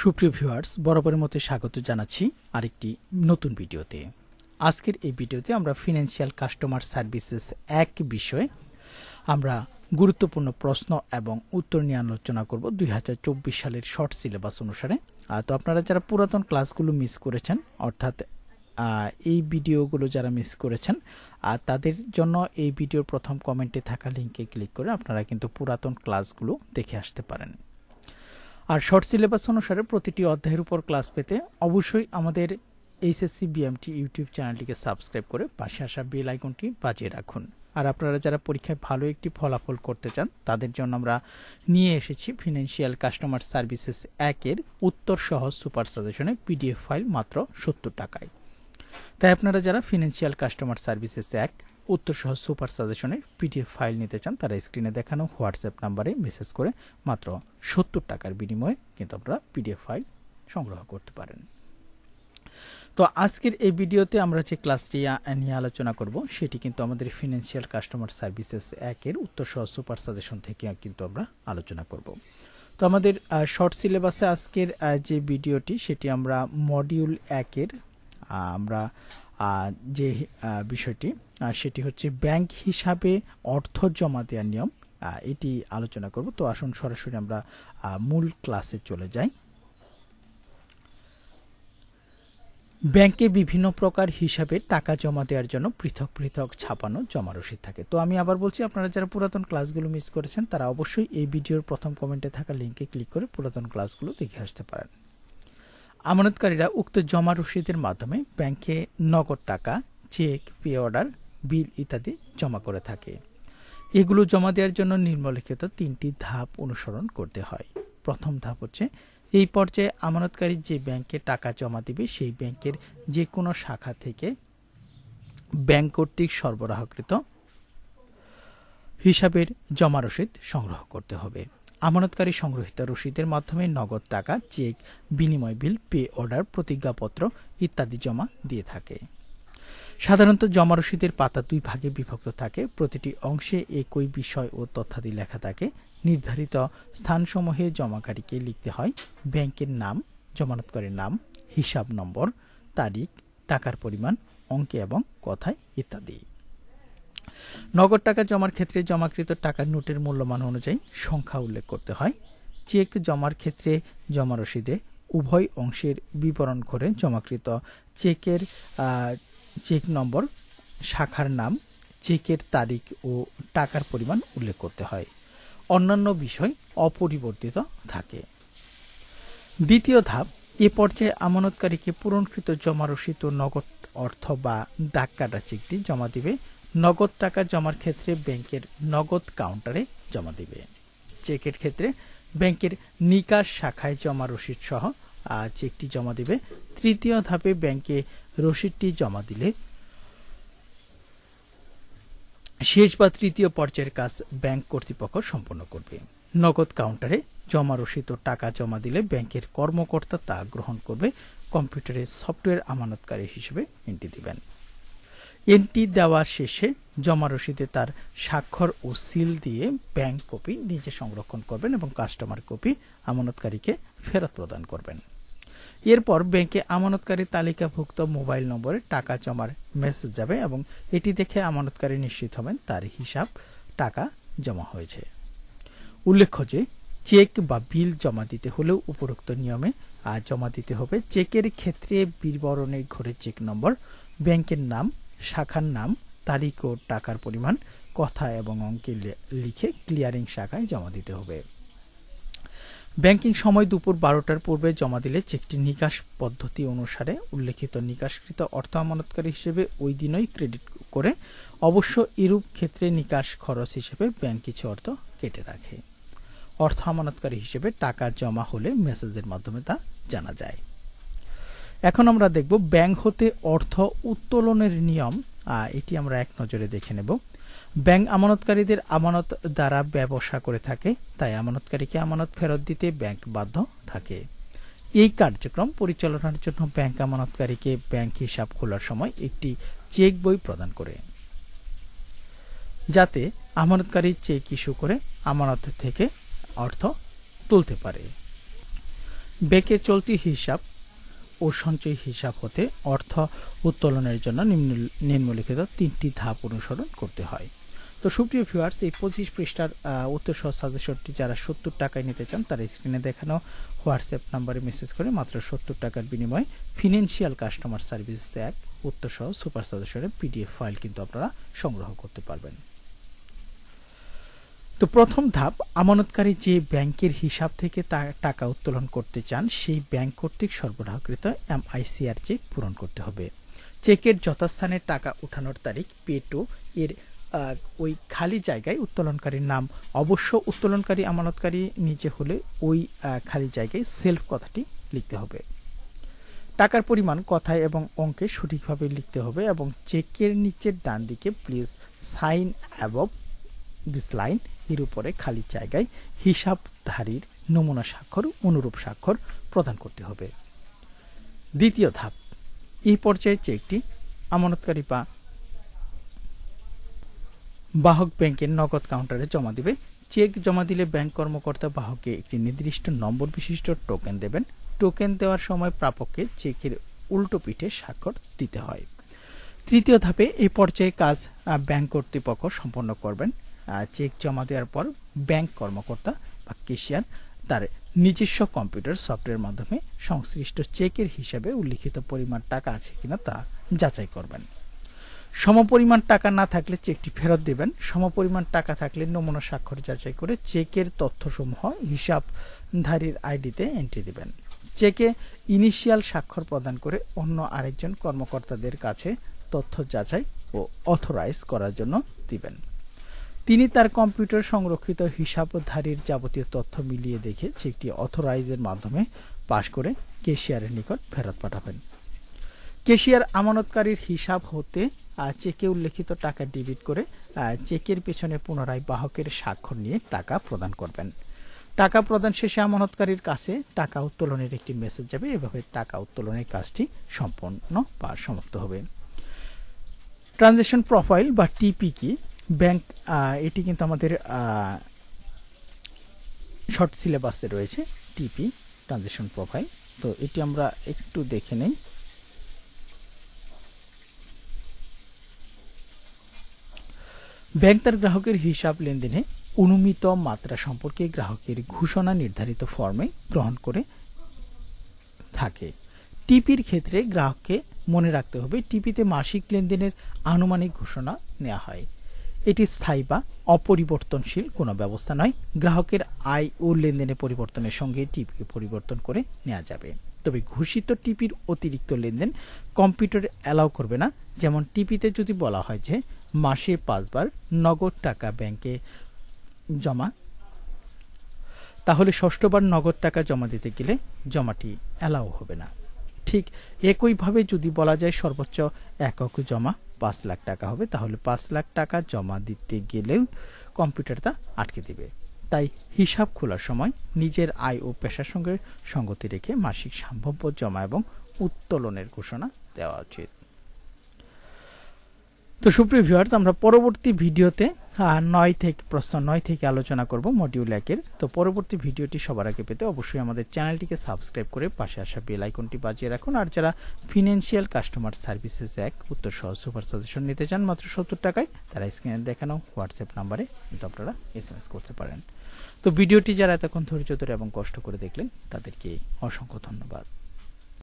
সুপ্রিয় ভিউয়ার্স, বরাবরের মতো স্বাগত জানাচ্ছি আরেকটি নতুন ভিডিওতে। আজকের এই ভিডিওতে আমরা ফিনান্সিয়াল কাস্টমার সার্ভিসেস এক বিষয়ে আমরা গুরুত্বপূর্ণ প্রশ্ন এবং উত্তর নিয়ে আলোচনা করব 2024 সালের শর্ট সিলেবাস অনুসারে। তো আপনারা যারা পুরাতন ক্লাসগুলো মিস করেছেন, অর্থাৎ এই ভিডিওগুলো যারা মিস করেছেন, তাদের জন্য এই ভিডিওর প্রথম কমেন্টে থাকা লিঙ্কে ক্লিক করে আপনারা কিন্তু পুরাতন ক্লাসগুলো দেখে আসতে পারেন। আর শর্ট সিলেবাস অনুসারে প্রতিটি অধ্যায়ের উপর ক্লাস পেতে অবশ্যই আমাদের এইচএসসি বিএমটি ইউটিউব চ্যানেলটিকে সাবস্ক্রাইব করে পাশে আসা বেল আইকনটি বাজিয়ে রাখুন। আর আপনারা যারা পরীক্ষায় ভালো একটি ফলাফল করতে চান, তাদের জন্য আমরা নিয়ে এসেছি ফিনান্সিয়াল কাস্টমার সার্ভিসেস একের উত্তর সহ সুপার সাজেশনে পিডিএফ ফাইল মাত্র 70 টাকায়। তাই আপনারা যারা ফিনান্সিয়াল কাস্টমার সার্ভিসেস এক উত্তর সহ সুপার সাজেশনের পিডিএফ ফাইল নিতে চান, তারা স্ক্রিনে দেখানো হোয়াটসঅ্যাপ নাম্বারে মেসেজ করে মাত্র 70 টাকার বিনিময়ে কিন্তু আপনারা পিডিএফ ফাইল সংগ্রহ করতে পারেন। তো আজকের এই ভিডিওতে আমরা যে ক্লাসটি নিয়ে আলোচনা করব, সেটি কিন্তু আমাদের ফিনান্সিয়াল কাস্টমার সার্ভিসেস একের উত্তর সহ সুপার সাজেশন থেকে কিন্তু আমরা আলোচনা করব। তো আমাদের শর্ট সিলেবাসে আজকের যে ভিডিওটি, সেটি আমরা মডিউল একের আমরা যে বিষয়টি সেটি হচ্ছে ব্যাংক হিসাবে অর্থ জমা দেওয়ার নিয়ম, এটি আলোচনা করব। তো আসুন সরাসরি আমরা মূল ক্লাসে চলে যাই। ব্যাংকে বিভিন্ন প্রকার হিসাবে টাকা জমা দেওয়ার জন্য পৃথক পৃথক ছাপানো জমা রসিদ থাকে। তো আমি আবার বলছি, আপনারা যারা পুরাতন ক্লাসগুলো মিস করেছেন, তারা অবশ্যই এই ভিডিওর প্রথম কমেন্টে থাকা লিঙ্কে ক্লিক করে পুরাতন ক্লাসগুলো দেখে আসতে পারেন। আমানতকারীরা উক্ত জমা রসিদের মাধ্যমে ব্যাংকে নগদ টাকা, চেক, পে অর্ডার, বিল ইত্যাদি জমা করে থাকে। এগুলো জমা দেওয়ার জন্য নিম্নলিখিত 3টি ধাপ অনুসরণ করতে হয়। প্রথম ধাপ হচ্ছে, এই পর্যায়ে আমানতকারী যে ব্যাংকে টাকা জমা দিবে, সেই ব্যাংকের যে কোনো শাখা থেকে ব্যাংক কর্তৃক সরবরাহকৃত হিসাবের জমা রসিদ সংগ্রহ করতে হবে। আমানতকারী সংগ্রহিত রসিদের মাধ্যমে নগদ টাকা, চেক, বিনিময় বিল, পে অর্ডার, প্রতিজ্ঞাপত্র ইত্যাদি জমা দিয়ে থাকে। সাধারণত জমা রসিদের পাতা 2 ভাগে বিভক্ত থাকে। প্রতিটি অংশে একই বিষয় ও তথ্যাদি লেখা থাকে। নির্ধারিত স্থানসমূহে জমাকারীকে লিখতে হয় ব্যাংকের নাম, জমানতকারীর নাম, হিসাব নম্বর, তারিখ, টাকার পরিমাণ, অঙ্কে এবং কথায় ইত্যাদি। নগদ টাকা জমার ক্ষেত্রে জমাকৃত টাকার নোটের মূল্যমান অনুযায়ী সংখ্যা উল্লেখ করতে হয়। চেক জমার ক্ষেত্রে জমা রসিদে উভয় অংশের বিবরণ করে জমাকৃত চেকের চেক নম্বর, শাখার নাম, চেকের তারিখ ও টাকার পরিমাণ উল্লেখ করতে হয়। অন্যান্য বিষয় অপরিবর্তিত থাকে। দ্বিতীয় ধাপ, এ পর্যায়ে আমানতকারীকে পূরণকৃত জমা রসিদ ও নগদ অর্থ বা দাগ কাটা চেকটি জমা দিবে। নগদ টাকা জমার ক্ষেত্রে ব্যাংকের নগদ কাউন্টারে জমা দিবে। চেকের ক্ষেত্রে ব্যাংকের নিকাশ শাখায় জমা রসিদ সহ চেকটি জমা দিবে। তৃতীয় ধাপে ব্যাংকে রসিদটি জমা দিলে শেষ বা তৃতীয় পর্যায়ের কাজ ব্যাংক কর্তৃপক্ষ সম্পন্ন করবে। নগদ কাউন্টারে জমা রসিদ ও টাকা জমা দিলে ব্যাংকের কর্মকর্তা তা গ্রহণ করবে। কম্পিউটারে সফটওয়্যার আমানতকারী হিসেবে এন্ট্রি দিবেন। এন্ট্রি দেওয়া শেষে জমা রসিদে তার স্বাক্ষর ও সিল দিয়ে ব্যাংক কপি নিজে সংরক্ষণ করবেন এবং কাস্টমার কপি আমানতকারীকে ফেরত প্রদান করবেন। এরপর ব্যাংকে আমানতকারী তালিকাভুক্ত মোবাইল নম্বরে টাকা জমার মেসেজ যাবে এবং এটি দেখে আমানতকারী নিশ্চিত হবেন তার হিসাব টাকা জমা হয়েছে। উল্লেখ্য যে চেক বা বিল জমা দিতে হলেও উপরোক্ত নিয়মে জমা দিতে হবে। চেকের ক্ষেত্রে বিবরণের ঘরে চেক নম্বর, ব্যাংকের নাম, শাখার নাম, তারিখ ও টাকার পরিমাণ, কথা এবং অঙ্কে লিখে ক্লিয়ারিং শাখায় জমা দিতে হবে। ব্যাংকিং সময় দুপুর 12টার পূর্বে জমা দিলে চেকটি নিকাশ পদ্ধতি অনুসারে উল্লেখিত নিকাশকৃত অর্থ আমানতকারী হিসেবে ওই দিনই ক্রেডিট করে। অবশ্য এরূপ ক্ষেত্রে নিকাশ খরচ হিসেবে ব্যাংক কিছু অর্থ কেটে রাখে। অর্থ আমানতকারী হিসেবে টাকা জমা হলে মেসেজের মাধ্যমে তা জানা যায়। এখন আমরা দেখব ব্যাংক হতে অর্থ উত্তোলনের নিয়ম, এটি আমরা এক নজরে দেখে নেব। ব্যাংক আমানতকারীদের আমানত দ্বারা ব্যবসা করে থাকে, তাই আমানতকারীকে আমানত ফেরত দিতে ব্যাংক বাধ্য থাকে। এই কার্যক্রম পরিচালনার জন্য ব্যাংক আমানতকারীকে ব্যাংক হিসাব খোলার সময় একটি চেক বই প্রদান করে, যাতে আমানতকারী চেক ইস্যু করে আমানত থেকে অর্থ তুলতে পারে। ব্যাংকের চলতি হিসাব ও সঞ্চয় হিসাব হতে অর্থ উত্তোলনের জন্য নিম্নলিখিত 3টি ধাপ অনুসরণ করতে হয়। তো সুপ্রিয় ভিউয়ার্স, এই 25 পৃষ্ঠার উত্তর সহ সাজেশনটি যারা 70 টাকায় নিতে চান তারা স্ক্রিনে দেখানো হোয়াটসঅ্যাপ নাম্বারে মেসেজ করে মাত্র 70 টাকার বিনিময়ে ফিনান্সিয়াল কাস্টমার সার্ভিস অ্যাক্ট উত্তর সহ সুপার সাজেশনের পিডিএফ ফাইল কিন্তু আপনারা সংগ্রহ করতে পারবেন। তো প্রথম ধাপ, আমানতকারী যে ব্যাংকের হিসাব থেকে টাকা উত্তোলন করতে চান সেই ব্যাংক কর্তৃক সরবরাহকৃত MICR চেক পূরণ করতে হবে। চেকের যথাস্থানে টাকা উঠানোর তারিখ পে টু এর ওই খালি জায়গায় উত্তোলনকারীর নাম, অবশ্য উত্তোলনকারী আমানতকারী নিচে হলে ওই খালি জায়গায় সেলফ কথাটি লিখতে হবে। টাকার পরিমাণ কথায় এবং অঙ্কে সঠিকভাবে লিখতে হবে এবং চেকের নিচের ডান দিকে please sign above this line এর উপরে খালি জায়গায় হিসাবধারীর নমুনা স্বাক্ষর অনুরূপ স্বাক্ষর প্রদান করতে হবে। দ্বিতীয় ধাপ, এই পর্যায়ে চেকটি আমানতকারী বা বাহক ব্যাংকের নগদ কাউন্টারে জমা দিবে। চেক জমা দিলে ব্যাংক কর্মকর্তা বাহককে একটি নির্দিষ্ট নম্বর বিশিষ্ট টোকেন দেবেন। টোকেন দেওয়ার সময় প্রাপককে চেকের উল্টো পিঠে স্বাক্ষর দিতে হয়। তৃতীয় ধাপে এই পর্যায়ে কাজ ব্যাংক কর্তৃপক্ষ সম্পন্ন করবেন। চেক জমা দেওয়ার পর ব্যাংক কর্মকর্তা বা ক্যাশিয়ার তার নিজস্ব কম্পিউটার সফটওয়্যারের মাধ্যমে সংশ্লিষ্ট চেকের হিসাবে উল্লিখিত পরিমাণ টাকা আছে কিনা তা যাচাই করবেন। সমপরিমাণ টাকা না থাকলে চেকটি ফেরত দেবেন। সমপরিমাণ টাকা থাকলে নমুনা স্বাক্ষর যাচাই করে চেকের তথ্যসমূহ হিসাবধারীর আইডিতে এন্ট্রি দেবেন। চেকে ইনিশিয়াল স্বাক্ষর প্রদান করে অন্য আরেকজন কর্মকর্তাদের কাছে তথ্য যাচাই ও অথরাইজ করার জন্য দিবেন। তিনি তার কম্পিউটার সংরক্ষিত হিসাবধারীর যাবতীয় তথ্য মিলিয়ে দেখে চেকটি অথরাইজের মাধ্যমে পাশ করে ক্যাশিয়ারের নিকট ফেরত পাঠাবেন। ক্যাশিয়ার আমানতকারীর হিসাব হতে চেকে উল্লেখিত টাকা ডেবিট করে চেকের পেছনে পুনরায় বাহকের স্বাক্ষর নিয়ে টাকা প্রদান করবেন। টাকা প্রদান শেষে আমানতকারীর কাছে টাকা উত্তোলনের একটি মেসেজ যাবে। এভাবে টাকা উত্তোলনের কাজটি সম্পন্ন বা সমাপ্ত হবে। ট্রানজ্যাকশন প্রোফাইল বা টিপি কি? ব্যাংক এটি কিন্তু আমাদের শর্ট সিলেবাসে রয়েছে টিপি ট্রানজ্যাকশন প্রোফাইল। তো এটি আমরা একটু দেখে নেই। ব্যাংক তার গ্রাহকের হিসাব লেনদেনে অনুমিত মাত্রা সম্পর্কে গ্রাহকের ঘোষণা নির্ধারিত ফর্মে গ্রহণ করে থাকে। টিপির ক্ষেত্রে গ্রাহককে মনে রাখতে হবে টিপিতে মাসিক লেনদেনের আনুমানিক ঘোষণা নেওয়া হয়। এটি স্থায়ী বা অপরিবর্তনশীল কোনো ব্যবস্থা নয়। গ্রাহকের আয় ও লেনদেনের পরিবর্তনের সঙ্গে টিপিকে পরিবর্তন করে নেওয়া যাবে। তবে ঘোষিত টিপির অতিরিক্ত লেনদেন কম্পিউটার অ্যালাউ করবে না। যেমন টিপিতে যদি বলা হয় যে মাসে 5 বার নগদ টাকা ব্যাংকে জমা, তাহলে 6বার নগদ টাকা জমা দিতে গেলে জমাটি অ্যালাউ হবে না। ঠিক একইভাবে যদি বলা যায় সর্বোচ্চ একক জমা 5 লাখ টাকা হবে, তাহলে 5 লাখ টাকা জমা দিতে গেলেও কম্পিউটার তা আটকে দিবে। তাই হিসাব খোলার সময় নিজের আয় ও পেশার সঙ্গে সঙ্গতি রেখে মাসিক সম্ভাব্য জমা এবং উত্তোলনের ঘোষণা দেওয়া উচিত। তো সুপ্রিয় ভিউয়ার্স, আমরা পরবর্তী ভিডিওতে প্রশ্ন 9 থেকে আলোচনা করব মডিউল 1-এর। তো পরবর্তী ভিডিওটি সবার আগে পেতে অবশ্যই আমাদের চ্যানেলটিকে সাবস্ক্রাইব করে পাশে আসা বেল আইকনটি বাজিয়ে রাখুন। আর যারা ফিনান্সিয়াল কাস্টমার সার্ভিসেস অ্যাক্ট উত্তর সহ সুপার সাজেশন নিতে চান মাত্র 70 টাকায়, তারা স্ক্রিনে দেখানো হোয়াটসঅ্যাপ নাম্বারে কিন্তু আপনারা SMS করতে পারেন। তো ভিডিওটি যারা এতক্ষণ ধৈর্য ধরে এবং কষ্ট করে দেখলেন তাদেরকে অসংখ্য ধন্যবাদ।